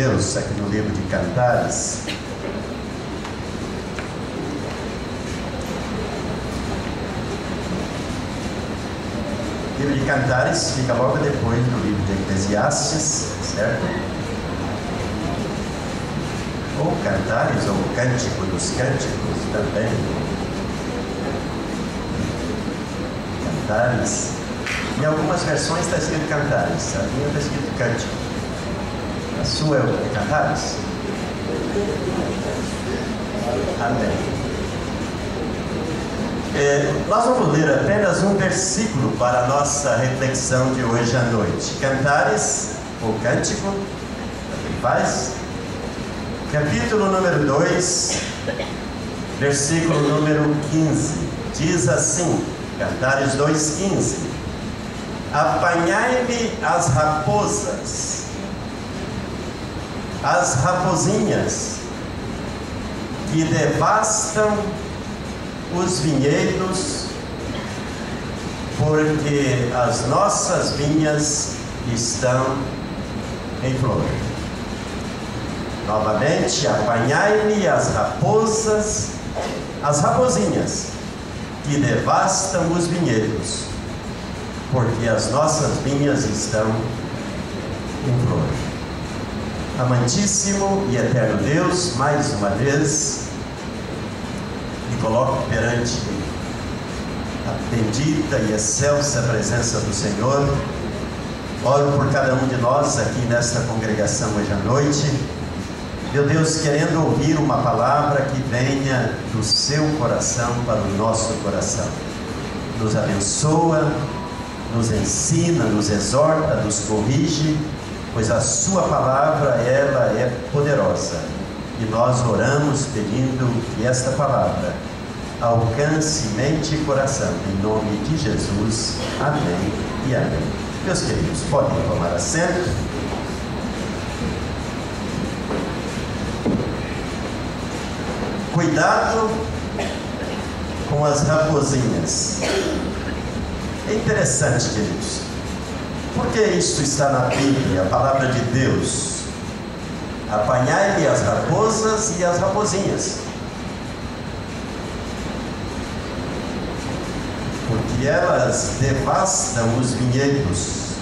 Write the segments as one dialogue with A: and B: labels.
A: Deus, aqui no livro de Cantares. O livro de Cantares fica logo depois do livro de Eclesiastes, certo? Ou Cantares, ou Cântico dos Cânticos também. Cantares. Em algumas versões está escrito Cantares, a minha está escrito Cântico. A sua é Cantares? Amém. Nós vamos ler apenas um versículo para a nossa reflexão de hoje à noite. Cantares, ou Cântico, faz. Capítulo número 2, versículo número 15. Diz assim, Cantares 2,15: Apanhai-me as raposas, as rapozinhas, que devastam os vinhedos, porque as nossas vinhas estão em flor. Novamente, apanhai-me as raposas, as rapozinhas, que devastam os vinhedos, porque as nossas vinhas estão em flor. Amantíssimo e eterno Deus, mais uma vez, me coloco perante a bendita e excelsa presença do Senhor. Oro por cada um de nós aqui nesta congregação hoje à noite. Meu Deus, querendo ouvir uma palavra que venha do seu coração para o nosso coração. Nos abençoa, nos ensina, nos exorta, nos corrige, pois a sua palavra, ela é poderosa. E nós oramos pedindo que esta palavra alcance mente e coração, em nome de Jesus. Amém e amém. Meus queridos, podem tomar assento. Cuidado com as rapozinhas. É interessante, queridos. Por que isso está na Bíblia, a palavra de Deus? Apanhai-me as raposas e as rapozinhas. Porque elas devastam os vinhedos,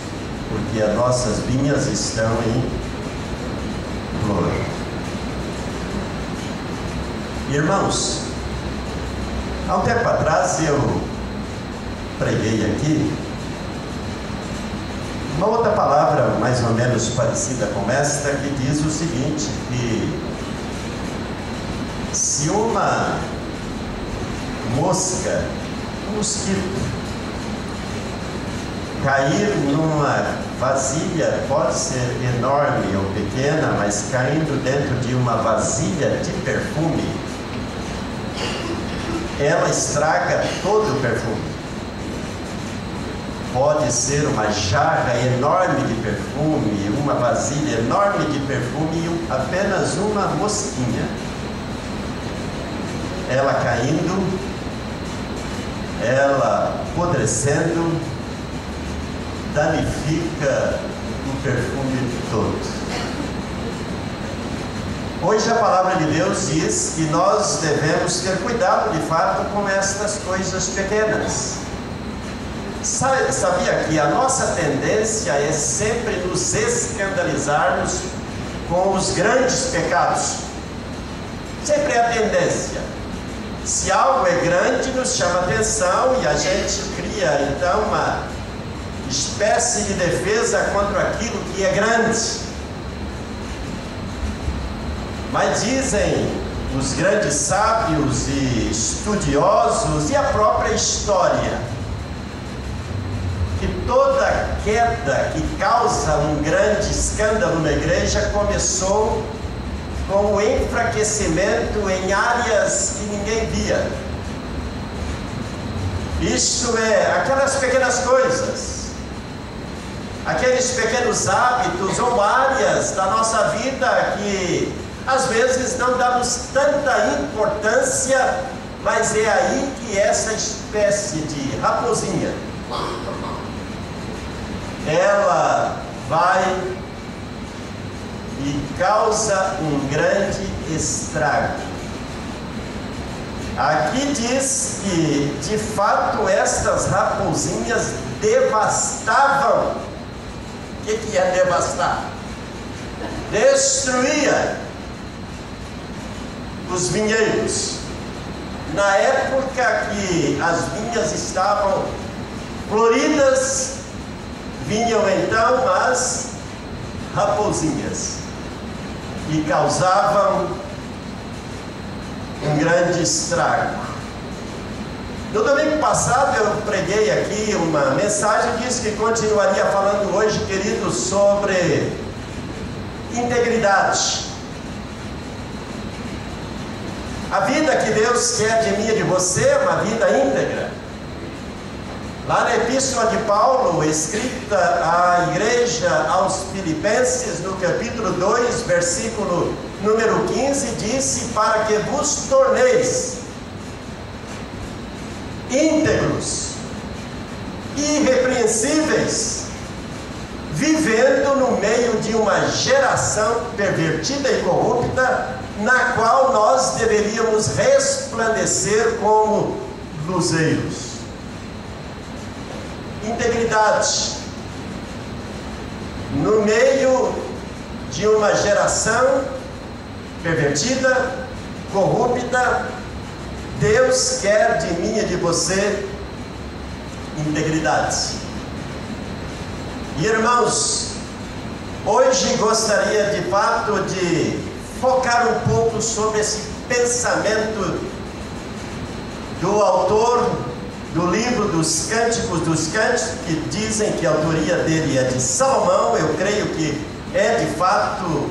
A: porque as nossas vinhas estão em flor. Irmãos, há um tempo atrás eu preguei aqui uma outra palavra mais ou menos parecida com esta, que diz o seguinte, que se uma mosca, um mosquito, cair numa vasilha, pode ser enorme ou pequena, mas caindo dentro de uma vasilha de perfume, ela estraga todo o perfume. Pode ser uma jarra enorme de perfume, uma vasilha enorme de perfume e apenas uma mosquinha. Ela caindo, ela apodrecendo, danifica o perfume todo. Hoje a palavra de Deus diz que nós devemos ter cuidado de fato com estas coisas pequenas. Sabia que a nossa tendência é sempre nos escandalizarmos com os grandes pecados? Sempre é a tendência. Se algo é grande, nos chama atenção e a gente cria então uma espécie de defesa contra aquilo que é grande. Mas dizem os grandes sábios e estudiosos e a própria história que toda queda que causa um grande escândalo na igreja começou com o enfraquecimento em áreas que ninguém via. Isto é, aquelas pequenas coisas, aqueles pequenos hábitos ou áreas da nossa vida que às vezes não damos tanta importância, mas é aí que essa espécie de raposinha, ela vai e causa um grande estrago. Aqui diz que, de fato, estas raposinhas devastavam. O que é devastar? Destruía os vinheiros. Na época que as vinhas estavam floridas, vinham então as raposinhas e causavam um grande estrago. No domingo passado eu preguei aqui uma mensagem, disse que continuaria falando hoje, queridos, sobre integridade. A vida que Deus quer de mim e de você é uma vida íntegra. Lá na Epístola de Paulo, escrita à igreja aos Filipenses, no capítulo 2, versículo número 15, disse: para que vos torneis íntegros, irrepreensíveis, vivendo no meio de uma geração pervertida e corrupta, na qual nós deveríamos resplandecer como luzeiros. Integridade no meio de uma geração pervertida, corrupta. Deus quer de mim e de você integridade. E irmãos, hoje gostaria de fato de focar um pouco sobre esse pensamento do autor do livro dos Cânticos dos Cânticos, que dizem que a autoria dele é de Salomão. Eu creio que é de fato,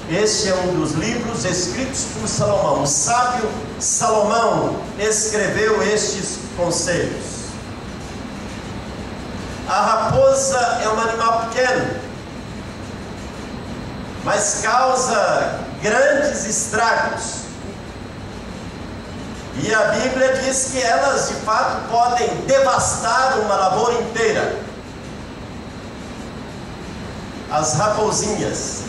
A: este é um dos livros escritos por Salomão. O sábio Salomão escreveu estes conselhos. A raposa é um animal pequeno, mas causa grandes estragos. E a Bíblia diz que elas de fato podem devastar uma lavoura inteira. As raposinhas.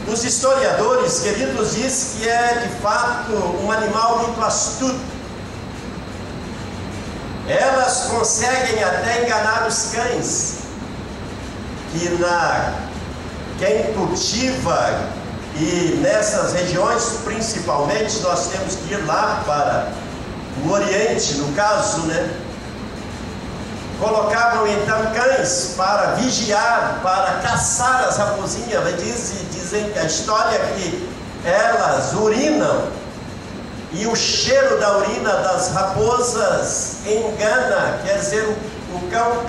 A: Os historiadores, queridos, dizem que é de fato um animal muito astuto. Elas conseguem até enganar os cães. Quem cultiva, e nessas regiões principalmente, nós temos que ir lá para o Oriente, no caso, colocavam então cães para vigiar, para caçar as raposinhas. Dizem a história que elas urinam, e o cheiro da urina das raposas engana, quer dizer, o cão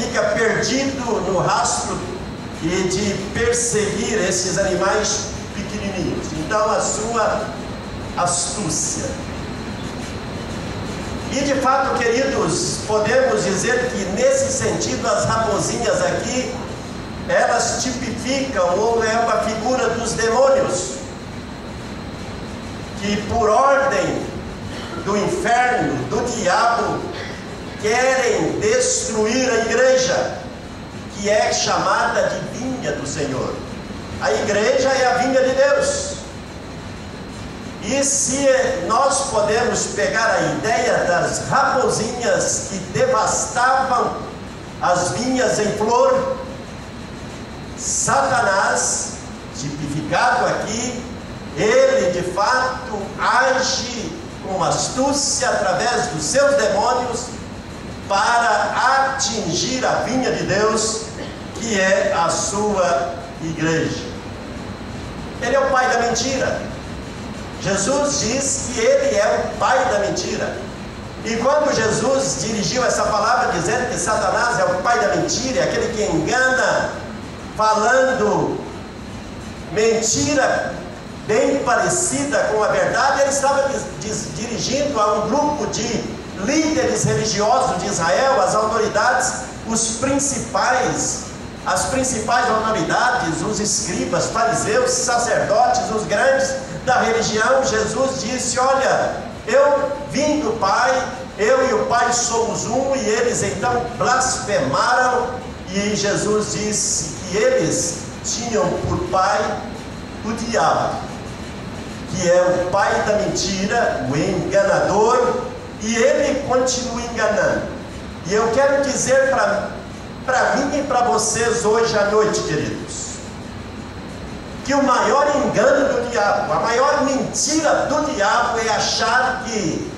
A: fica perdido no rastro e de perseguir esses animais pequenininhos. Então, a sua astúcia. E de fato, queridos, podemos dizer que nesse sentido as raposinhas aqui, elas tipificam, ou é uma figura dos demônios, que por ordem do inferno, do diabo, querem destruir a igreja, que é chamada de vinha do Senhor. A igreja é a vinha de Deus. E se nós podemos pegar a ideia das raposinhas que devastavam as vinhas em flor, Satanás, tipificado aqui, ele de fato age com astúcia através dos seus demônios para atingir a vinha de Deus, que é a sua igreja. Ele é o pai da mentira. Jesus diz que ele é o pai da mentira. E quando Jesus dirigiu essa palavra dizendo que Satanás é o pai da mentira, é aquele que engana, falando mentira bem parecida com a verdade, ele estava dirigindo a um grupo de líderes religiosos de Israel, as autoridades, as principais autoridades, os escribas, fariseus, sacerdotes, os grandes da religião. Jesus disse: olha, eu vim do Pai, eu e o Pai somos um. E eles então blasfemaram, e Jesus disse que que eles tinham por pai o diabo, que é o pai da mentira, o enganador, e ele continua enganando. E eu quero dizer para mim e para vocês hoje à noite, queridos, que o maior engano do diabo, a maior mentira do diabo é achar que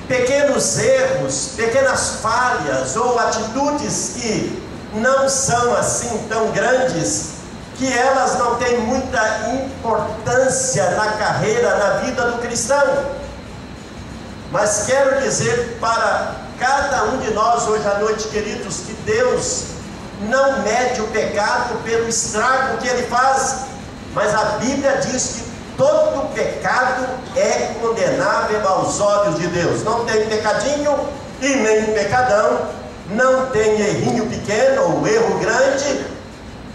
A: pequenos erros, pequenas falhas ou atitudes que não são assim tão grandes, que elas não têm muita importância na carreira, na vida do cristão. Mas quero dizer para cada um de nós hoje à noite, queridos, que Deus não mede o pecado pelo estrago que ele faz, mas a Bíblia diz que todo pecado é condenável aos olhos de Deus. Não tem pecadinho e nem pecadão, não tem errinho pequeno ou erro grande,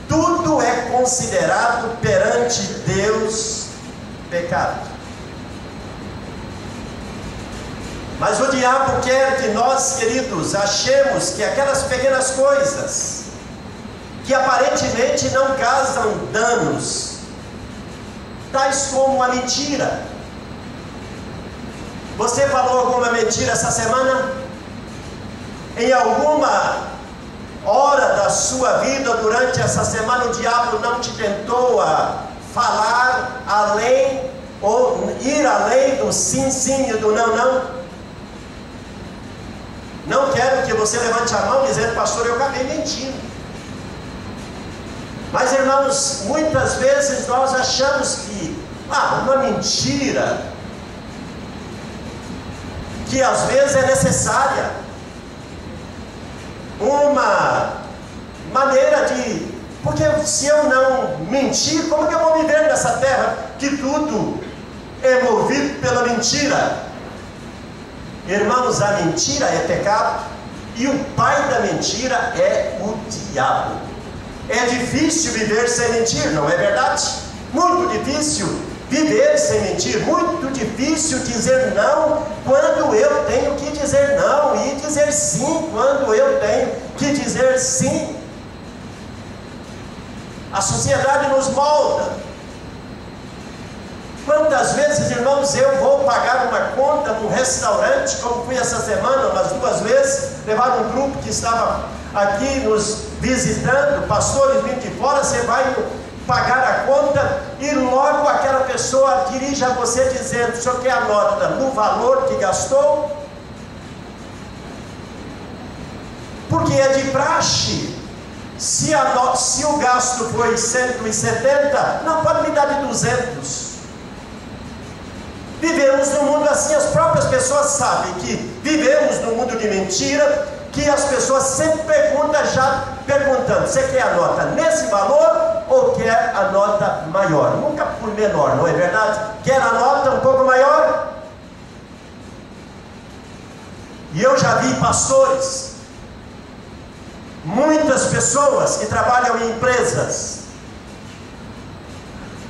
A: tudo é considerado perante Deus pecado. Mas o diabo quer que nós, queridos, achemos que aquelas pequenas coisas que aparentemente não causam danos, tais como a mentira. Você falou alguma mentira essa semana? Em alguma hora da sua vida durante essa semana o diabo não te tentou a falar além ou ir além do sim, sim e do não, não? Não quero que você levante a mão dizendo: pastor, eu acabei mentindo. Mas, irmãos, muitas vezes nós achamos que uma mentira que às vezes é necessária, uma maneira de... Porque se eu não mentir, como que eu vou viver nessa terra que tudo é movido pela mentira? Irmãos, a mentira é pecado e o pai da mentira é o diabo. É difícil viver sem mentir, não é verdade? Muito difícil viver sem mentir, muito difícil dizer não quando eu tenho que dizer não e dizer sim quando eu tenho que dizer sim. A sociedade nos molda. Quantas vezes, irmãos, eu vou pagar uma conta num restaurante, como fui essa semana, umas 2 vezes, levar um grupo que estava aqui nos visitando, pastores vindo de fora, você vai pagar a conta e logo aquela pessoa dirige a você dizendo: o senhor quer a nota no valor que gastou? Porque é de praxe. Se o gasto foi 170, não pode me dar de 200. Vivemos num mundo assim, as próprias pessoas sabem que vivemos num mundo de mentira, que as pessoas sempre perguntam, já perguntando: você quer a nota nesse valor ou quer a nota maior? Nunca por menor, não é verdade? Quer a nota um pouco maior? E eu já vi pastores, muitas pessoas que trabalham em empresas,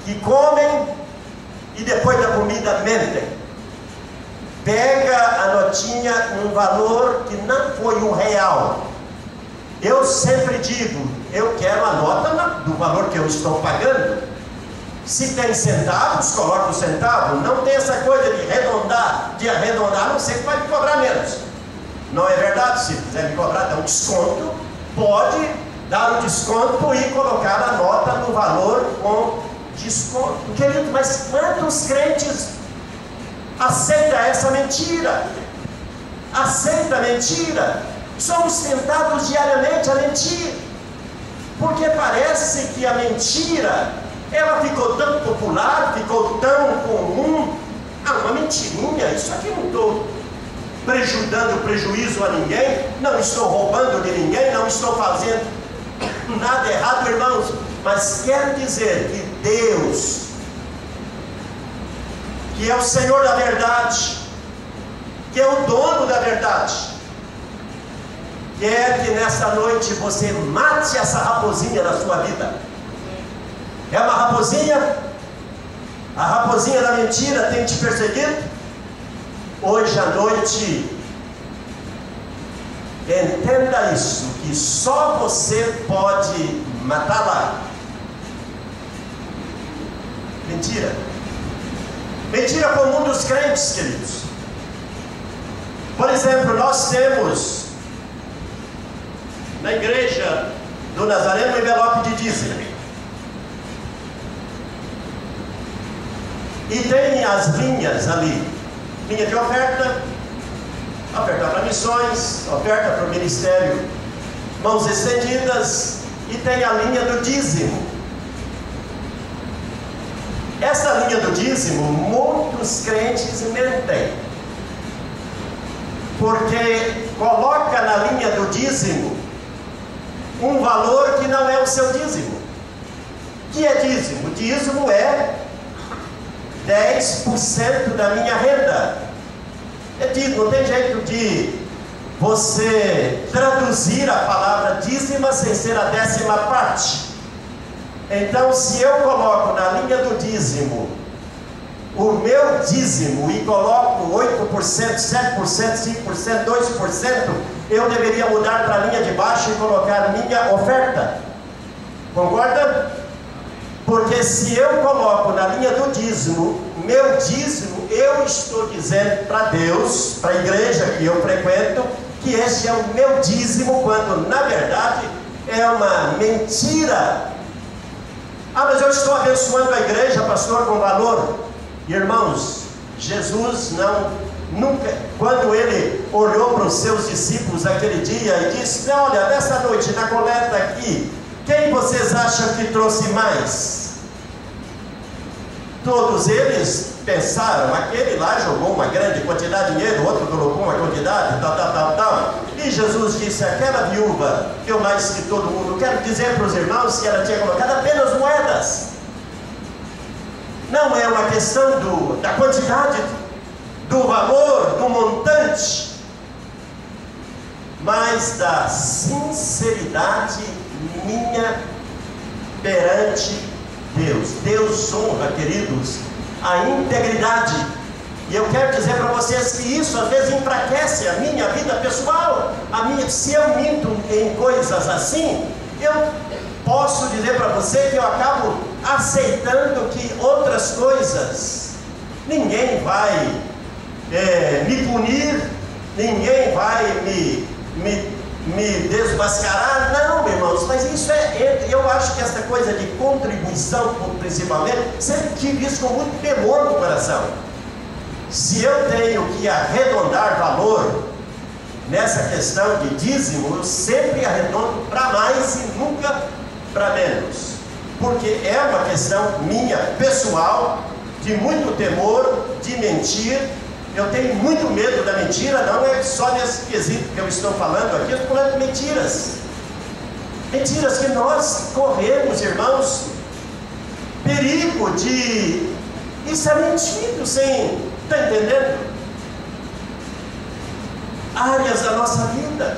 A: que comem e depois da comida mentem. Pega a notinha num valor que não foi R$1. Eu sempre digo: eu quero a nota do valor que eu estou pagando. Se tem centavos, coloca o centavo. Não tem essa coisa de arredondar, não sei que vai me cobrar menos. Não é verdade? Se quiser me cobrar, dá um desconto, pode dar um desconto e colocar a nota no valor com desconto. Querido, mas quantos crentes aceitam essa mentira? Aceita a mentira? Somos tentados diariamente a mentir, porque parece que a mentira, ela ficou tão popular, ficou tão comum. Uma mentirinha, isso aqui não estou dando prejuízo a ninguém, não estou roubando de ninguém, não estou fazendo nada errado, irmãos. Mas quero dizer que Deus, que é o Senhor da verdade, que é o dono da verdade, quer que nesta noite você mate essa raposinha na sua vida. É uma raposinha? A raposinha da mentira tem te perseguido? Hoje à noite Entenda isso, que só você pode matá-la. Mentira. Mentira comum dos crentes, queridos. Por exemplo, nós temos na igreja do Nazareno um envelope de dízimo. E tem as linhas ali. Linha de oferta, oferta para missões, oferta para o ministério, mãos estendidas, e tem a linha do dízimo. Essa linha do dízimo, muitos crentes mentem, porque coloca na linha do dízimo um valor que não é o seu dízimo. Que é dízimo? Dízimo é 10% da minha renda. É dízimo, não tem jeito de você traduzir a palavra dízima sem ser a 10ª parte. Então, se eu coloco na linha do dízimo o meu dízimo e coloco 8%, 7%, 5%, 2%, eu deveria mudar para a linha de baixo e colocar minha oferta. Concorda? Porque se eu coloco na linha do dízimo, meu dízimo, eu estou dizendo para Deus, para a igreja que eu frequento, que este é o meu dízimo, quando na verdade é uma mentira. Ah, mas eu estou abençoando a igreja, pastor, com valor. Irmãos, Jesus nunca, quando ele olhou para os seus discípulos aquele dia e disse: olha, nessa noite, na coleta aqui, quem vocês acham que trouxe mais? Todos eles pensaram, aquele lá jogou uma grande quantidade de dinheiro, o outro colocou uma quantidade, tal. E Jesus disse: aquela viúva deu mais que todo mundo. Quero dizer para os irmãos que ela tinha colocado apenas moedas. Não é uma questão da quantidade, do valor, do montante, mas da sinceridade minha perante Deus. Deus honra, queridos, a integridade. E eu quero dizer para vocês que isso às vezes enfraquece a minha vida pessoal. Se eu minto em coisas assim, eu posso dizer para você que eu acabo aceitando que outras coisas, ninguém vai me punir, ninguém vai me desmascarar. Não, irmãos, mas isso eu acho que essa coisa de contribuição, principalmente, sempre tive isso com muito temor no coração. Se eu tenho que arredondar valor nessa questão de dízimo, eu sempre arredondo para mais e nunca para menos, porque é uma questão minha, pessoal, de muito temor, de mentir. Eu tenho muito medo da mentira, não é só nesse quesito que eu estou falando aqui, eu estou falando de mentiras. Mentiras que nós corremos, irmãos, perigo de estar mentindo sem... Está entendendo? Áreas da nossa vida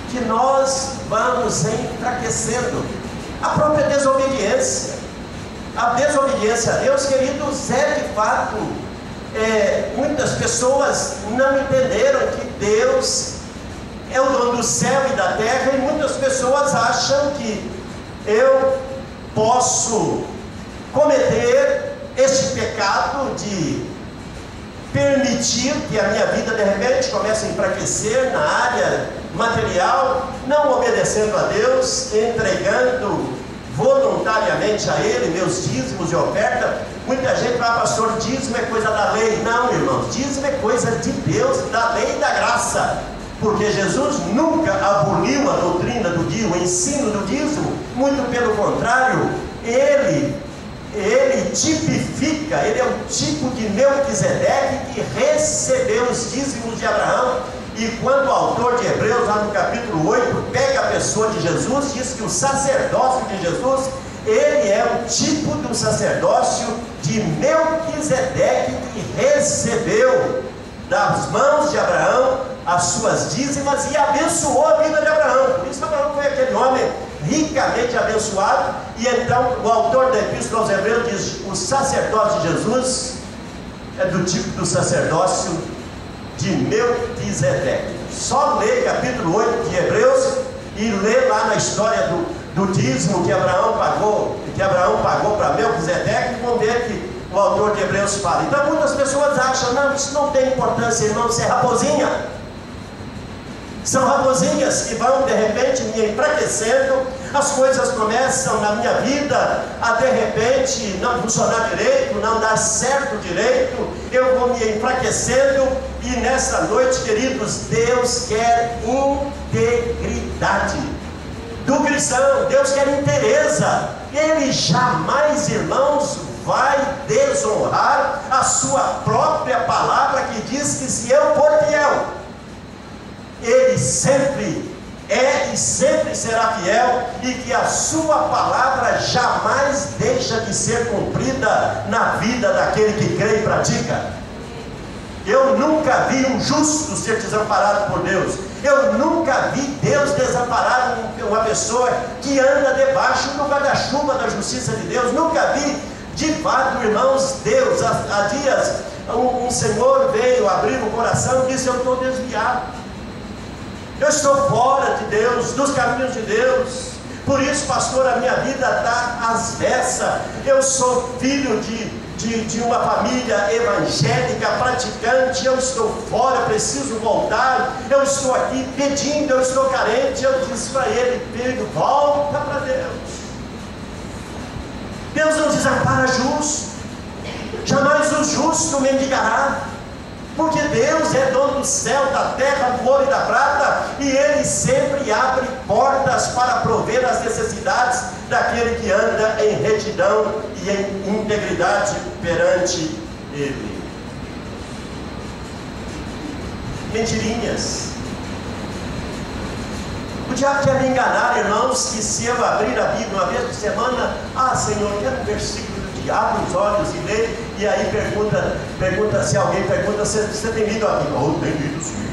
A: que nós vamos enfraquecendo. A própria desobediência. A desobediência a Deus, queridos, é de fato... muitas pessoas não entenderam que Deus é o dono do céu e da terra, e muitas pessoas acham que eu posso cometer este pecado de permitir que a minha vida de repente comece a enfraquecer na área material, não obedecendo a Deus, entregando voluntariamente a Ele meus dízimos e oferta. Muita gente fala: pastor, dízimo é coisa da lei. Não, irmãos, dízimo é coisa de Deus, da lei e da graça, porque Jesus nunca aboliu a doutrina do dízimo, o ensino do dízimo. Muito pelo contrário, ele tipifica, ele é o tipo de Melquisedeque que recebeu os dízimos de Abraão. E quando o autor de Hebreus, lá no capítulo 8, pega a pessoa de Jesus, diz que o sacerdócio de Jesus, ele é o tipo do sacerdócio de Melquisedeque, que recebeu das mãos de Abraão as suas dízimas e abençoou a vida de Abraão. Por isso Abraão foi aquele homem ricamente abençoado. E então o autor da Epístola aos Hebreus diz: o sacerdócio de Jesus é do tipo do sacerdócio de Melquisedeque. só ler capítulo 8 de Hebreus e ler lá na história do dízimo que Abraão pagou para Melquisedeque, e vão ver que o autor de Hebreus fala. Então muitas pessoas acham, não, isso não tem importância, irmão, isso é raposinha. São raposinhas que vão de repente me enfraquecendo, as coisas começam na minha vida a de repente não funcionar direito, não dar certo direito, eu vou me enfraquecendo. E nessa noite, queridos, Deus quer integridade do cristão, Deus quer inteireza. Ele jamais, irmãos, vai desonrar a sua própria palavra, que diz que se eu for fiel, Ele sempre é e sempre será fiel, e que a sua palavra jamais deixa de ser cumprida na vida daquele que crê e pratica. Eu nunca vi um justo ser desamparado por Deus. Eu nunca vi Deus desamparar uma pessoa que anda debaixo do guarda-chuva da justiça de Deus. Nunca vi, de fato, irmãos, Deus. Há dias um senhor veio abrir o coração e disse: eu estou desviado, eu estou fora de Deus, dos caminhos de Deus. Por isso, pastor, a minha vida está às eu sou filho de uma família evangélica, praticante, eu estou fora, preciso voltar, eu estou aqui pedindo, eu estou carente. Eu disse para ele: filho, volta para Deus. Deus não desampara justo, jamais o justo mendigará, porque Deus é dono do céu, da terra, do ouro e da prata, e Ele sempre abre portas para prover as necessidades daquele que anda em retidão e em integridade perante Ele. Mentirinhas. O diabo quer me enganar, irmãos, que se eu abrir a Bíblia uma vez por semana, Senhor, quero um versículo do dia, abre os olhos e lê, e aí pergunta se alguém pergunta: você tem lido a Bíblia? Tem lido sim,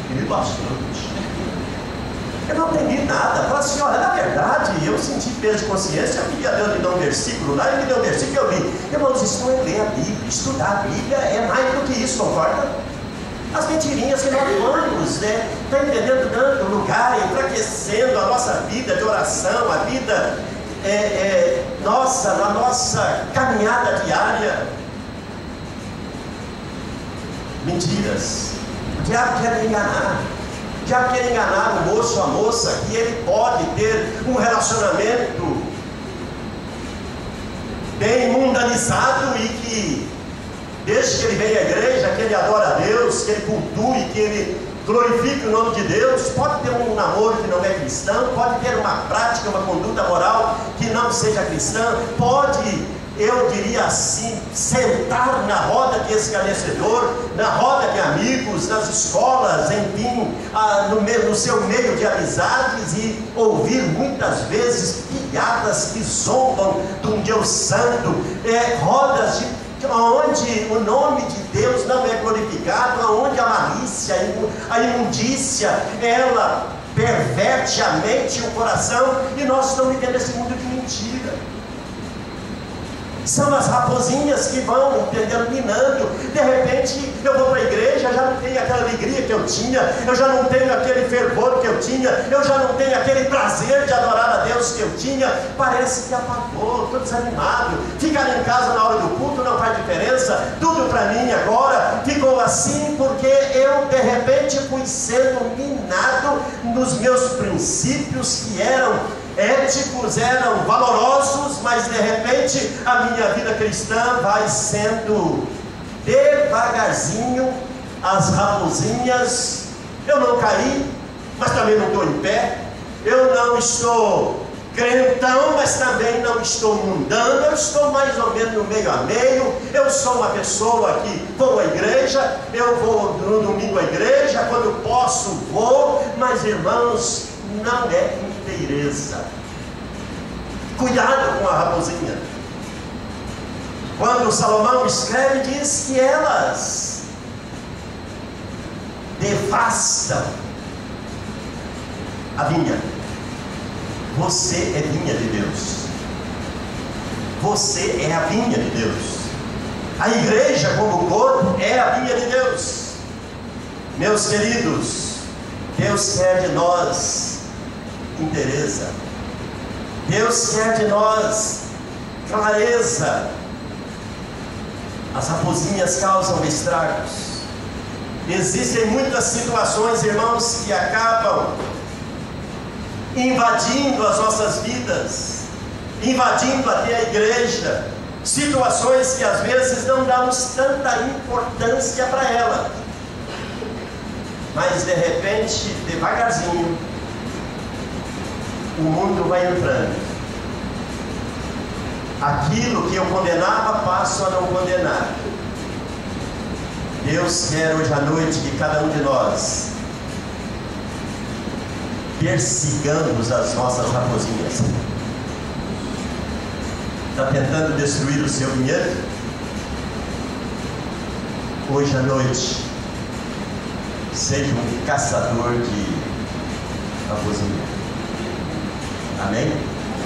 A: tem lido bastante. Eu não entendi nada. Fala assim: olha, na verdade, eu senti peso de consciência, eu queria Deus me dar um versículo lá, ele me deu um versículo que eu li. Irmãos, isso não é ler a Bíblia, estudar a Bíblia é mais do que isso, concorda? As mentirinhas que nós vamos, né? Está entendendo? Dando lugar, enfraquecendo a nossa vida de oração, a vida na nossa caminhada diária. Mentiras. O diabo quer me enganar. O diabo quer enganar o moço ou a moça que ele pode ter um relacionamento bem mundanizado e que, desde que ele vem à igreja, que ele adora a Deus, que ele cultue, que ele glorifique o nome de Deus, pode ter um namoro que não é cristão, pode ter uma prática, uma conduta moral que não seja cristã, pode, eu diria assim, sentar na roda de escarnecedor, na roda de amigos, nas escolas, enfim, no seu meio de amizades, e ouvir muitas vezes piadas que zombam de um Deus santo, rodas onde o nome de Deus não é glorificado, onde a malícia, a imundícia, ela perverte a mente e o coração, e nós estamos vivendo esse mundo de mentira. São as raposinhas que vão, entendendo, minando. De repente eu vou para a igreja, já não tenho aquela alegria que eu tinha, eu já não tenho aquele fervor que eu tinha, eu já não tenho aquele prazer de adorar a Deus que eu tinha. Parece que apagou, estou desanimado. Ficar em casa na hora do culto não faz diferença, tudo para mim agora ficou assim, porque eu de repente fui sendo minado nos meus princípios que eram éticos, eram valorosos, mas de repente a minha vida cristã vai sendo devagarzinho, as raposinhas. Eu não caí, mas também não estou em pé, eu não estou crentão, mas também não estou mundano, eu estou mais ou menos no meio a meio. Eu sou uma pessoa que vou à igreja, eu vou no domingo à igreja, quando posso vou, mas irmãos, não é inteireza. Cuidado com a raposinha. Quando Salomão escreve, diz que elas devastam a vinha. Você é vinha de Deus. Você é a vinha de Deus. A igreja como corpo é a vinha de Deus. Meus queridos, Deus quer de nós inteireza. Deus quer de nós clareza. As raposinhas causam estragos. Existem muitas situações, irmãos, que acabam invadindo as nossas vidas, invadindo até a igreja, situações que às vezes não damos tanta importância para ela, mas de repente, devagarzinho, o mundo vai entrando. Aquilo que eu condenava, passo a não condenar. Deus quer hoje à noite que cada um de nós persigamos as nossas raposinhas. Está tentando destruir o seu dinheiro? Hoje à noite, seja um caçador de raposinha. Amém?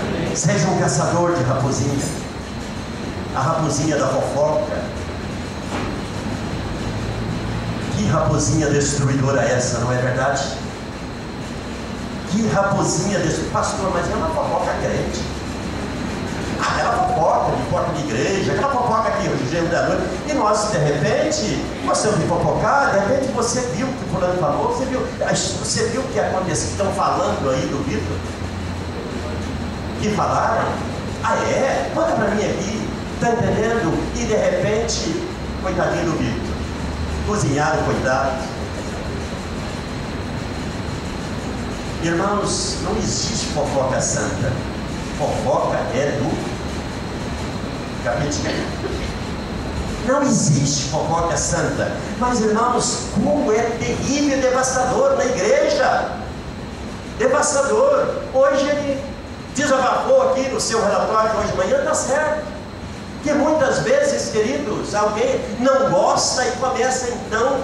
A: Amém? Seja um caçador de raposinha. A raposinha da fofoca. Que raposinha destruidora é essa, não é verdade? Que raposinha destruidora. Pastor, mas é uma fofoca crente. Aquela fofoca de porta de igreja, aquela fofoca aqui hoje, gêmeo da noite. E nós, de repente, nós temos que fofocar, de repente você viu o que o fulano falou, você viu o que aconteceu, estão falando aí do Vitor? Que falaram? Ah, é? Conta pra mim aqui, tá entendendo? E de repente, coitadinho do Vitor. Cozinharam, coitado. Irmãos, não existe fofoca santa. Fofoca é do capeta. Não existe fofoca santa. Mas, irmãos, como é terrível e devastador na igreja. Devastador. Hoje ele desabafou aqui no seu relatório hoje de manhã, está certo. Que muitas vezes, queridos, alguém não gosta e começa então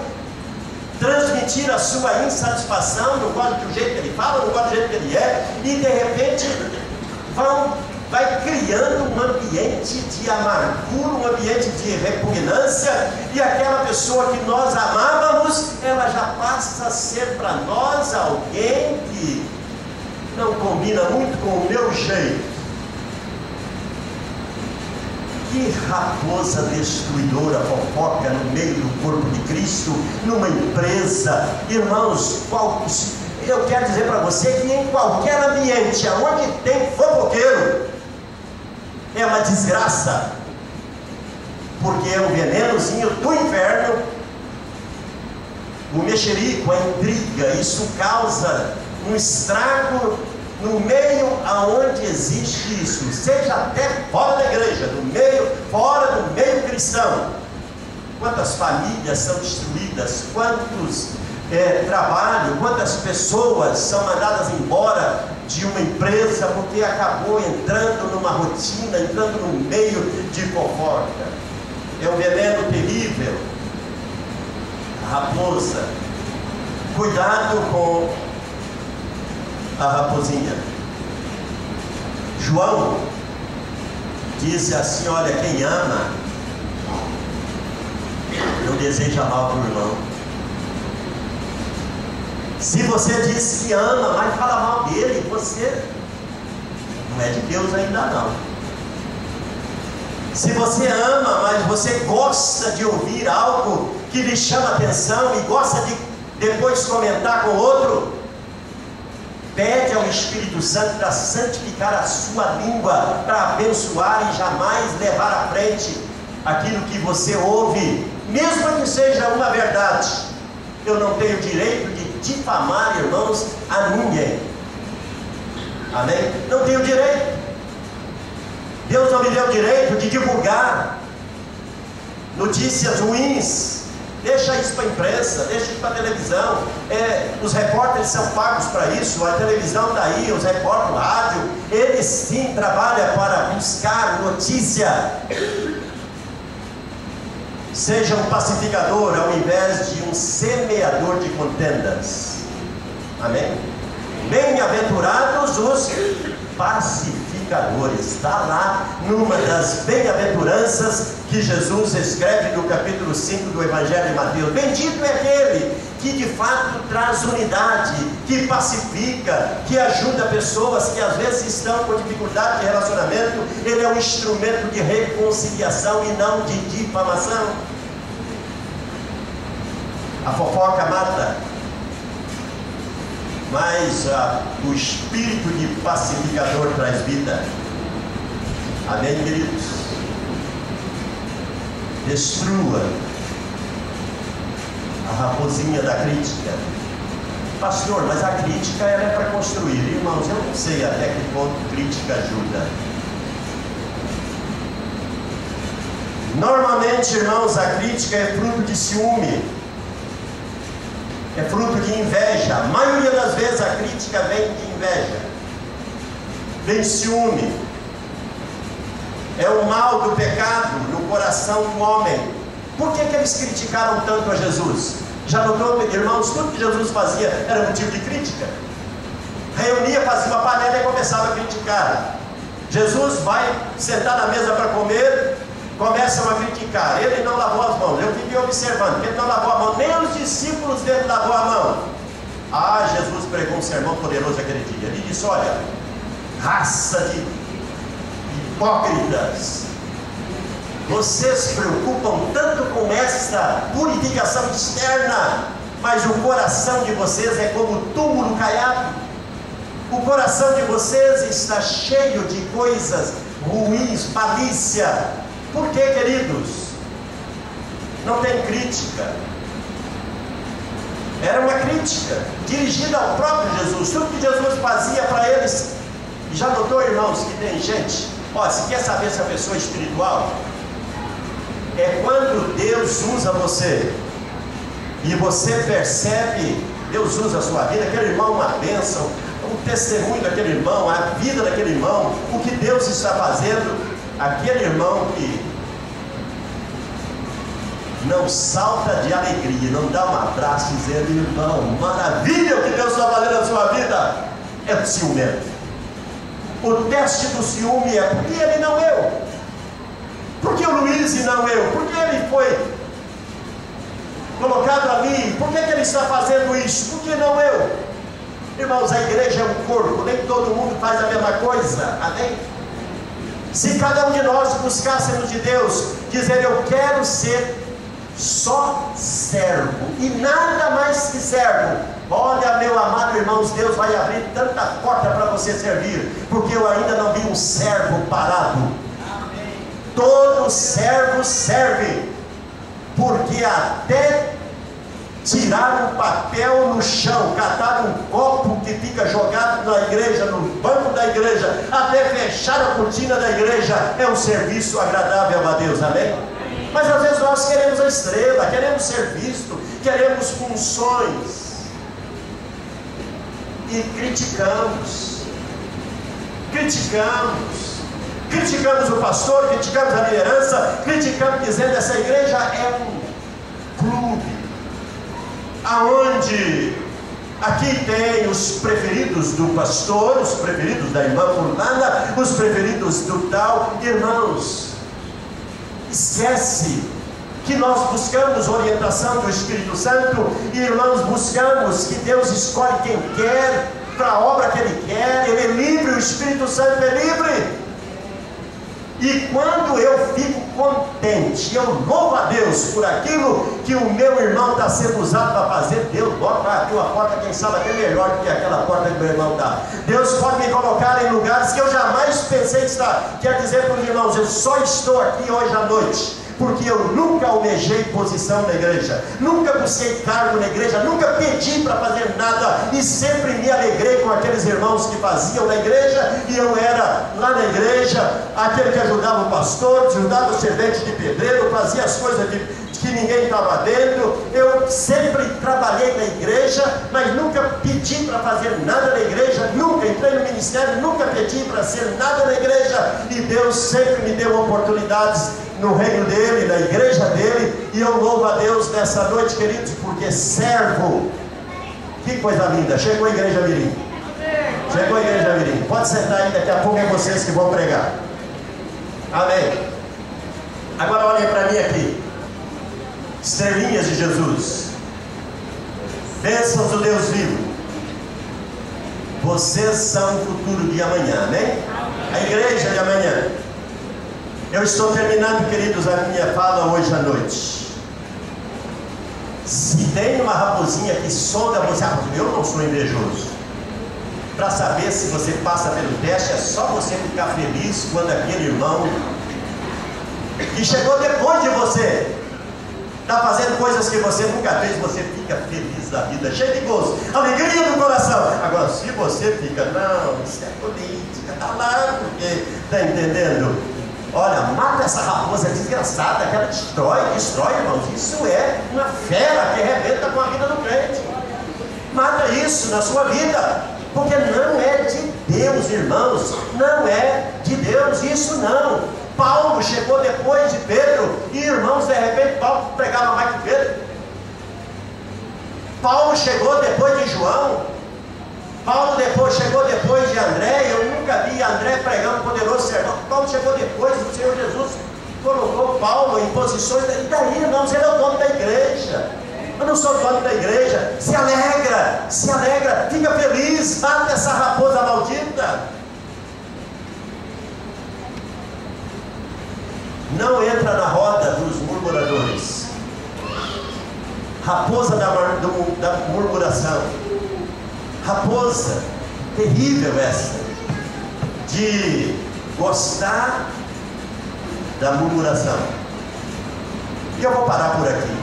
A: transmitir a sua insatisfação, não gosta do jeito que ele fala, não gosta do jeito que ele é, e de repente vai criando um ambiente de amargura, um ambiente de repugnância, e aquela pessoa que nós amávamos, ela já passa a ser para nós alguém que não combina muito com o meu jeito. Que raposa destruidora fofoca no meio do corpo de Cristo, numa empresa. Irmãos, eu quero dizer para você que em qualquer ambiente onde tem fofoqueiro, é uma desgraça, porque é um venenozinho do inferno. O mexerico, a intriga, isso causa um estrago no meio aonde existe isso, seja até fora da igreja, fora do meio cristão. Quantas famílias são destruídas, quantos trabalhos, quantas pessoas são mandadas embora de uma empresa porque acabou entrando numa rotina, entrando no meio de fofoca. É um veneno terrível. A raposa, cuidado com a raposinha. João disse assim: olha, quem ama não deseja mal para o irmão. Se você diz que ama, mas fala mal dele, você não é de Deus ainda não. Se você ama, mas você gosta de ouvir algo que lhe chama atenção e gosta de depois comentar com o outro, pede ao Espírito Santo para santificar a sua língua, para abençoar e jamais levar à frente aquilo que você ouve, mesmo que seja uma verdade. Eu não tenho direito de difamar, irmãos, a ninguém. Amém? Não tenho direito. Deus não me deu direito de divulgar notícias ruins. Deixa isso para a imprensa, deixa isso para a televisão. Os repórteres são pagos para isso, a televisão está aí, os repórteres, o rádio, eles sim trabalham para buscar notícia. Seja um pacificador ao invés de um semeador de contendas. Amém? Bem-aventurados os pacificadores. Está lá numa das bem-aventuranças que Jesus escreve no capítulo 5 do Evangelho de Mateus. Bendito é aquele que de fato traz unidade, que pacifica, que ajuda pessoas que às vezes estão com dificuldade de relacionamento. Ele é um instrumento de reconciliação e não de difamação. A fofoca mata, mas o espírito de pacificador traz vida. Amém, queridos? Destrua a raposinha da crítica. Pastor, mas a crítica ela é para construir. Irmãos, eu não sei até que ponto crítica ajuda. Normalmente, irmãos, a crítica é fruto de ciúme, é fruto de inveja. A maioria das vezes a crítica vem de inveja, vem de ciúme. É o mal do pecado no coração do homem. Por que eles criticaram tanto a Jesus? Já notou, irmãos, tudo que Jesus fazia era motivo de crítica. Reunia, fazia uma panela e começava a criticar. Jesus vai sentar na mesa para comer, começam a criticar. Ele não lavou as mãos. Eu fiquei observando, ele não lavou a mão, nem os discípulos dele lavou a mão. Jesus pregou um sermão poderoso aquele dia. Ele disse: olha, raça de hipócritas, vocês se preocupam tanto com esta purificação externa, mas o coração de vocês é como túmulo caiado. O coração de vocês está cheio de coisas ruins, malícia. Por que, queridos? Não tem crítica. Era uma crítica dirigida ao próprio Jesus. Tudo que Jesus fazia para eles. E já notou, irmãos, que tem gente, se quer saber se a pessoa é espiritual, é quando Deus usa você e você percebe, Deus usa a sua vida, aquele irmão uma bênção, o testemunho daquele irmão, a vida daquele irmão, o que Deus está fazendo. Aquele irmão que não salta de alegria, não dá um abraço dizendo: irmão, maravilha o que Deus está fazendo na sua vida, é o ciumento. O teste do ciúme é: por que ele não eu? Por que o Luiz e não eu? Por que ele foi colocado ali? Por que ele está fazendo isso? Por que não eu? Irmãos, a igreja é um corpo, nem todo mundo faz a mesma coisa. Amém? Se cada um de nós buscássemos de Deus, dizer: eu quero ser só servo e nada mais que servo. Olha, meu amado irmãos, Deus vai abrir tanta porta para você servir, porque eu ainda não vi um servo parado. Todo servo serve, porque até tirar um papel no chão, catar um copo que fica jogado na igreja, no banco da igreja, até fechar a cortina da igreja, é um serviço agradável a Deus. Amém? Mas às vezes nós queremos a estrela, queremos ser visto, queremos funções e criticamos o pastor, criticamos a liderança, criticamos dizendo: essa igreja é um clube, aonde aqui tem os preferidos do pastor, os preferidos da irmã fulana, os preferidos do tal. Irmãos, esquece que nós buscamos orientação do Espírito Santo, e irmãos, buscamos que Deus escolhe quem quer, para a obra que Ele quer. Ele é livre, o Espírito Santo é livre. E quando eu fico contente, eu louvo a Deus por aquilo que o meu irmão está sendo usado para fazer, Deus logo vai abrir uma porta, quem sabe até melhor do que aquela porta que o meu irmão está. Deus pode me colocar em lugares que eu jamais pensei estar. Quer dizer para os irmãos: eu só estou aqui hoje à noite porque eu nunca almejei posição na igreja, nunca busquei cargo na igreja, nunca pedi para fazer nada, e sempre me alegrei com aqueles irmãos que faziam na igreja, e eu era lá na igreja aquele que ajudava o pastor, ajudava o servente de pedreiro, fazia as coisas que ninguém estava vendo. Eu sempre trabalhei na igreja, mas nunca pedi para fazer nada na igreja, nunca entrei no ministério, nunca pedi para ser nada na igreja, e Deus sempre me deu oportunidades no reino dele, na igreja dele, e eu louvo a Deus nessa noite, queridos, porque servo, que coisa linda. Chegou a igreja Mirim, chegou a igreja Mirim, pode sentar aí, daqui a pouco é vocês que vão pregar. Amém. Agora olhem para mim aqui, estrelinhas de Jesus. Bênçãos do Deus vivo. Vocês são o futuro de amanhã, né? A igreja de amanhã. Eu estou terminando, queridos, a minha fala hoje à noite. Se tem uma raposinha que sonda você, eu não sou invejoso. Para saber se você passa pelo teste, é só você ficar feliz quando aquele irmão que chegou depois de você está fazendo coisas que você nunca fez, você fica feliz da vida, cheio de gozo, alegria do coração. Agora, se você fica, não, isso é política, está lá, porque está entendendo? Olha, mata essa raposa desgraçada, que ela destrói, irmãos. Isso é uma fera que arrebenta com a vida do crente. Mata isso na sua vida, porque não é de Deus, irmãos. Não é de Deus, isso não. Paulo chegou depois de Pedro, e irmãos, de repente Paulo pregava mais que Pedro. Paulo chegou depois de João. Paulo chegou depois de André. Eu nunca vi André pregando um poderoso sermão. Paulo chegou depois do Senhor Jesus, colocou Paulo em posições. E daí, irmãos, ele é o dono da igreja. Eu não sou dono da igreja. Se alegra, fica feliz, mata essa raposa maldita. Não entra na roda dos murmuradores. Raposa da murmuração. Raposa terrível essa, de gostar da murmuração. E eu vou parar por aqui.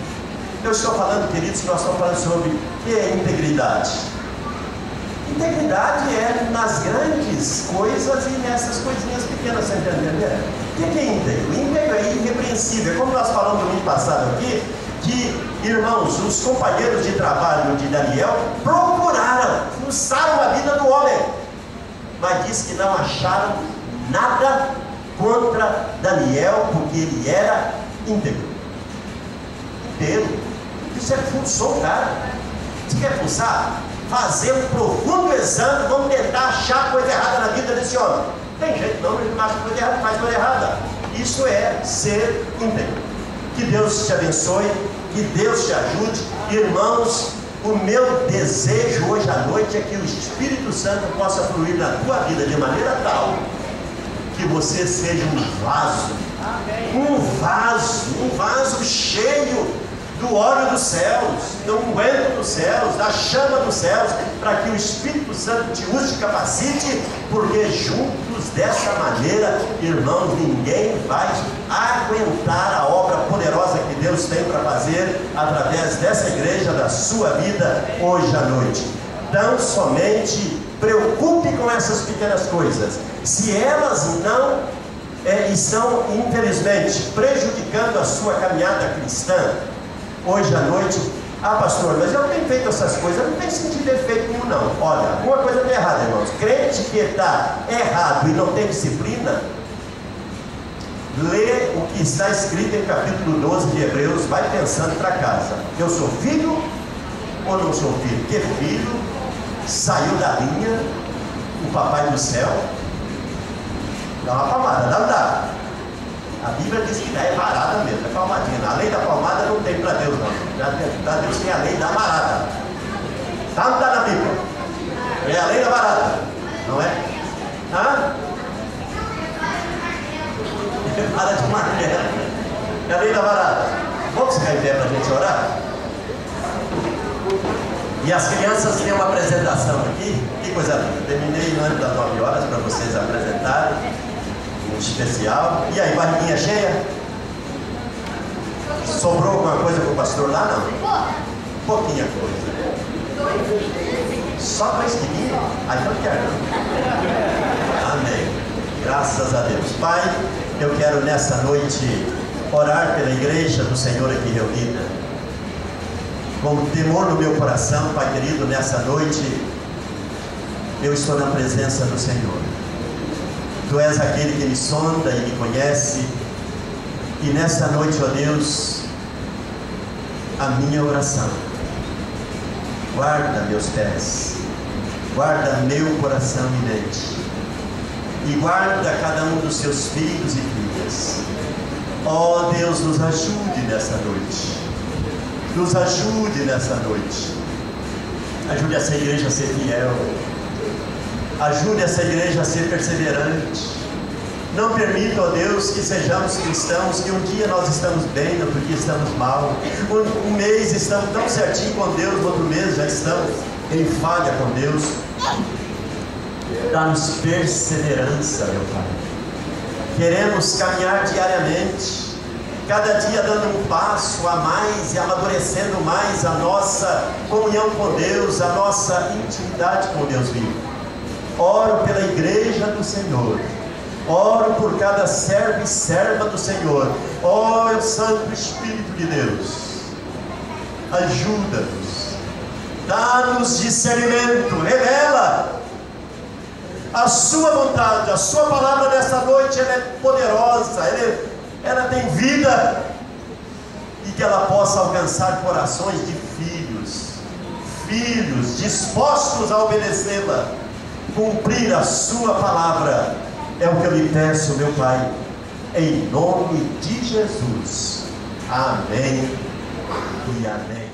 A: Eu estou falando, queridos, nós estamos falando sobre o que é integridade. Integridade é nas grandes coisas e nessas coisinhas pequenas, você está entendendo? O que é íntegro? Íntegro é irrepreensível. Como nós falamos no ano passado aqui, que, irmãos, os companheiros de trabalho de Daniel procuraram, fuçaram a vida do homem, mas diz que não acharam nada contra Daniel, porque ele era íntegro. Inteiro. Isso é fuçou o cara. Você quer fuçar? Fazer um profundo exame, vamos tentar achar coisa errada na vida desse homem. Tem jeito não, ele não acha coisa errada, faz coisa errada. Isso é ser íntegro. Que Deus te abençoe, que Deus te ajude. Irmãos, o meu desejo hoje à noite é que o Espírito Santo possa fluir na tua vida de maneira tal que você seja um vaso cheio do óleo dos céus, do unguento dos céus, da chama dos céus, para que o Espírito Santo te use e capacite, porque juntos dessa maneira, irmãos, ninguém vai aguentar a obra poderosa que Deus tem para fazer através dessa igreja, da sua vida hoje à noite. Então somente preocupe com essas pequenas coisas. Se elas não estão, infelizmente, prejudicando a sua caminhada cristã, hoje à noite, pastor, mas eu não tenho feito essas coisas, eu não tenho sentido efeito nenhum não. Olha, alguma coisa está errada, irmãos. Crente que está errado e não tem disciplina, lê o que está escrito em capítulo 12 de Hebreus, vai pensando para casa. Eu sou filho ou não sou filho? Porque filho saiu da linha, o papai do céu. Dá uma palmada, dá. A Bíblia diz que é varada mesmo, é palmadinha. A lei da palmada não tem para Deus não. Para Deus tem a lei da varada. Não está na Bíblia. É a lei da varada, não é? Para de martelo. É a lei da varada. Vamos ficar em pé para a gente orar? E as crianças têm uma apresentação aqui. Que coisa linda. Terminei antes das 9 horas para vocês apresentarem. Especial. E aí, barriguinha cheia? Sobrou alguma coisa para o pastor lá? Não? Pouquinha coisa. Só 2 quilinhos? Aí eu quero. Amém. Graças a Deus. Pai, eu quero nessa noite orar pela igreja do Senhor aqui reunida. Com temor no meu coração, Pai querido, nessa noite eu estou na presença do Senhor. Tu és aquele que me sonda e me conhece. E nesta noite, ó Deus, a minha oração, guarda meus pés, guarda meu coração e mente, e guarda cada um dos seus filhos e filhas. Ó Deus, nos ajude nessa noite, nos ajude nessa noite. Ajude essa igreja a ser fiel. Ajude essa igreja a ser perseverante. Não permita, ó Deus, que sejamos cristãos, que um dia nós estamos bem, outro dia estamos mal. Um mês estamos tão certinho com Deus, no outro mês já estamos em falha com Deus. Dá-nos perseverança, meu Pai. Queremos caminhar diariamente, cada dia dando um passo a mais e amadurecendo mais a nossa comunhão com Deus, a nossa intimidade com Deus vivo. Oro pela igreja do Senhor. Oro por cada servo e serva do Senhor. Ó Santo Espírito de Deus, ajuda-nos, dá-nos discernimento, revela a sua vontade. A sua palavra nessa noite, ela é poderosa, ela tem vida, e que ela possa alcançar corações de filhos dispostos a obedecê-la, cumprir a sua palavra. É o que eu lhe peço, meu Pai, em nome de Jesus. Amém e amém.